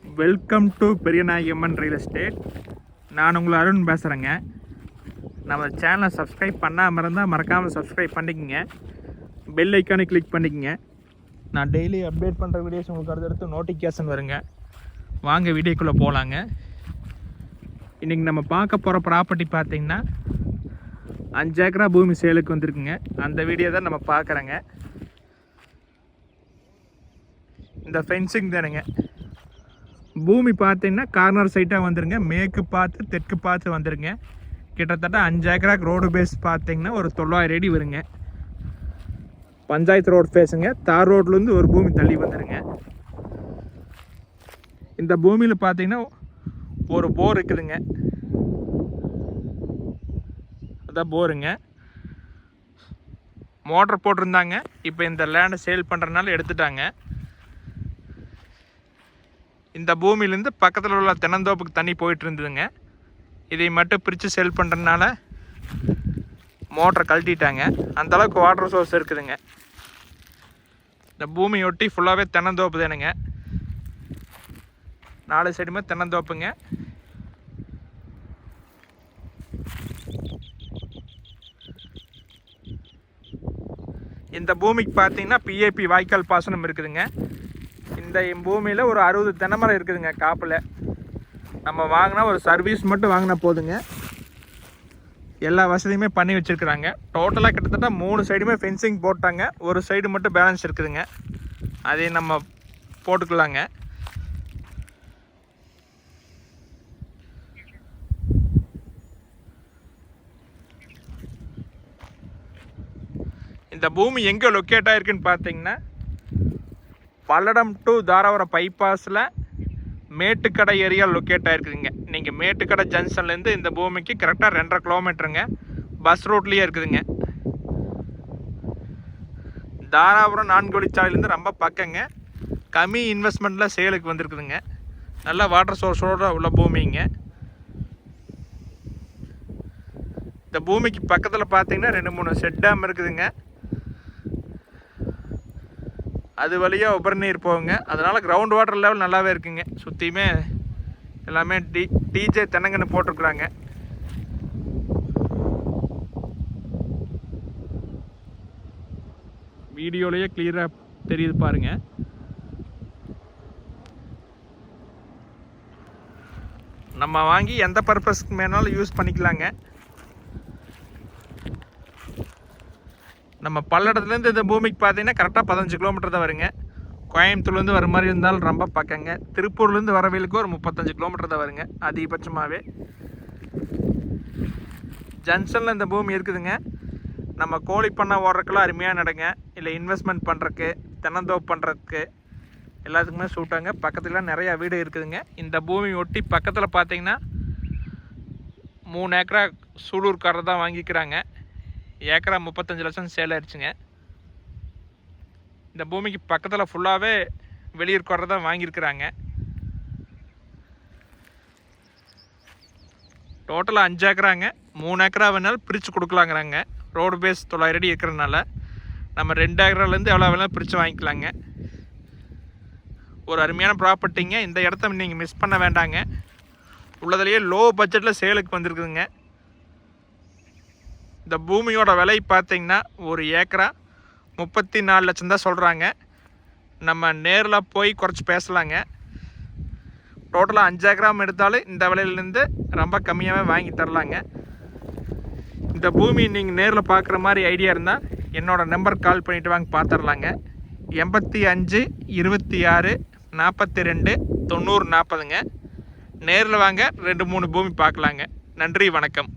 Welcome to Periyanayagamman real estate. நான் உங்களை அருண் பேசுகிறேங்க. நம்ம சேனலை சப்ஸ்கிரைப் பண்ணாமல் இருந்தால் மறக்காமல் சப்ஸ்கிரைப் பண்ணிக்கோங்க. பெல் ஐக்கானை கிளிக் பண்ணிக்கோங்க. நான் டெய்லி அப்டேட் பண்ணுற வீடியோஸ் உங்களுக்கு அடுத்தடுத்து நோட்டிஃபிகேஷன் வருங்க. வாங்க வீடியோக்குள்ளே போகலாங்க. இன்றைக்கி நம்ம பார்க்க போகிற ப்ராப்பர்ட்டி பார்த்திங்கன்னா 5 ஏக்கரா பூமி சேலுக்கு வந்திருக்குங்க. அந்த வீடியோ தான் நம்ம பார்க்குறேங்க. இந்த ஃபென்சிங் தானுங்க. பூமி பார்த்தீங்கன்னா கார்னர் சைட்டாக வந்துருங்க. மேற்கு பார்த்து தெற்கு பார்த்து வந்துருங்க. கிட்டத்தட்ட 5 ஏக்கராக்கு ரோடு பேஸ் பார்த்தீங்கன்னா ஒரு 900 அடி வருங்க. பஞ்சாயத்து ரோடு பேசுங்க. தார் ரோட்லேருந்து ஒரு பூமி தள்ளி வந்துருங்க. இந்த பூமியில் பார்த்தீங்கன்னா ஒரு போர் இருக்குதுங்க. அதான் போருங்க. மோட்டர் போட்டிருந்தாங்க. இப்போ இந்த லேண்டை சேல் பண்ணுறதுனால எடுத்துட்டாங்க. இந்த பூமியிலேருந்து பக்கத்தில் உள்ள தென்னந்தோப்புக்கு தண்ணி போயிட்டு இருந்ததுங்க. இதை மட்டும் பிரித்து சேல் பண்ணுறதுனால மோட்டரை கழட்டிட்டாங்க. அந்தளவுக்கு வாட்டர் சோர்ஸ் இருக்குதுங்க. இந்த பூமியொட்டி ஃபுல்லாகவே தென்னந்தோப்பு தானுங்க. 4 சைடுமே தென்னந்தோப்புங்க. இந்த பூமிக்கு பார்த்தீங்கன்னா பிஏபி வாய்க்கால் பாசனம் இருக்குதுங்க. இந்த பூமியில் ஒரு 60 தென்னை மரம் இருக்குதுங்க. காப்பில் நம்ம வாங்கினா ஒரு சர்வீஸ் மட்டும் வாங்கினா போதுங்க. எல்லா வசதியுமே பண்ணி வச்சுருக்குறாங்க. டோட்டலாக கிட்டத்தட்ட 3 சைடுமே ஃபென்சிங் போட்டாங்க. ஒரு சைடு மட்டும் பேலன்ஸ் இருக்குதுங்க. அதையும் நம்ம போட்டுக்கலாங்க. இந்த பூமி எங்கே லொக்கேட் ஆகிருக்குன்னு பார்த்தீங்கன்னா பல்லடம் டு தாராபுரம் பைபாஸில் மேட்டுக்கடை ஏரியா லொக்கேட் ஆகிருக்குதுங்க. நீங்கள் மேட்டுக்கடை ஜங்ஷன்லேருந்து இந்த பூமிக்கு கரெக்டாக 2.5 கிலோமீட்டருங்க. பஸ் ரோட்லேயே இருக்குதுங்க. தாராபுரம் 4 வழிச்சாலையிலேருந்து ரொம்ப பக்கங்க. கம்மி இன்வெஸ்ட்மெண்ட்டில் சேலுக்கு வந்திருக்குதுங்க. நல்ல வாட்டர் சோர்ஸோடு உள்ள பூமிங்க. இந்த பூமிக்கு பக்கத்தில் பார்த்தீங்கன்னா 2-3 செட் டேம் இருக்குதுங்க. அது வழியாக உபரி நீர் போகுங்க. அதனால் கிரவுண்ட் வாட்டர் லெவல் நல்லாவே இருக்குங்க. சுற்றியுமே எல்லாமே டிஜே தென்னங்கன்று போட்டிருக்குறாங்க. வீடியோலேயே கிளியராக தெரியுது பாருங்கள். நம்ம வாங்கி எந்த பர்பஸ்க்கு வேணாலும் யூஸ் பண்ணிக்கலாங்க. நம்ம பல்லடத்துலேருந்து இந்த பூமிக்கு பார்த்தீங்கன்னா கரெக்டாக 15 கிலோமீட்டர் தான் வருங்க. கோயம்புத்தூர்லேருந்து வர மாதிரி இருந்தாலும் ரொம்ப பக்கங்க. திருப்பூர்லேருந்து வரவேலுக்கு ஒரு 35 கிலோமீட்டர் தான் வருங்க அதிகபட்சமாகவே. ஜங்ஷனில் இந்த பூமி இருக்குதுங்க. நம்ம கோழி பண்ணை ஓடுறதுக்கெல்லாம் அருமையாக நடங்க. இல்லை இன்வெஸ்ட்மெண்ட் பண்ணுறதுக்கு, தென்னந்தோப்பு பண்ணுறதுக்கு எல்லாத்துக்குமே சூட்டாங்க. பக்கத்தில் நிறையா வீடு இருக்குதுங்க. இந்த பூமி ஒட்டி பக்கத்தில் பார்த்தீங்கன்னா 3 ஏக்கரா சூலூர்காரர் தான் வாங்கிக்கிறாங்க. ஏக்கரா 35 லட்சம் சேல் ஆயிடுச்சுங்க. இந்த பூமிக்கு பக்கத்தில் ஃபுல்லாகவே வெளியூர்காரர் தான் வாங்கியிருக்கிறாங்க. டோட்டலாக 5 ஏக்கராங்க. 3 ஏக்கரா வேணாலும் பிரித்து கொடுக்கலாங்கிறாங்க. ரோடு பேஸ் 900 அடி இருக்கிறதுனால நம்ம 2 ஏக்கராலேருந்து எவ்வளோ வேணாலும் பிரித்து வாங்கிக்கலாங்க. ஒரு அருமையான ப்ராப்பர்ட்டிங்க. இந்த இடத்த நீங்கள் மிஸ் பண்ண வேண்டாங்க. உள்ளதுலேயே லோ பட்ஜெட்டில் சேலுக்கு வந்திருக்குதுங்க. இந்த பூமியோட விலை பார்த்திங்கன்னா ஒரு ஏக்கரா 34 லட்சம் தான் சொல்கிறாங்க. நம்ம நேரில் போய் குறைச்சி பேசலாங்க. டோட்டலாக 5 ஏக்கராம் எடுத்தாலும் இந்த விலையிலேருந்து ரொம்ப கம்மியாகவே வாங்கி தரலாங்க. இந்த பூமி நீங்கள் நேரில் பார்க்குற மாதிரி ஐடியா இருந்தால் என்னோடய நம்பர் கால் பண்ணிவிட்டு வாங்க பார்த்துடலாங்க. 85 26 42 90 40ங்க. நேரில் வாங்க 2-3 பூமி பார்க்கலாங்க. நன்றி, வணக்கம்.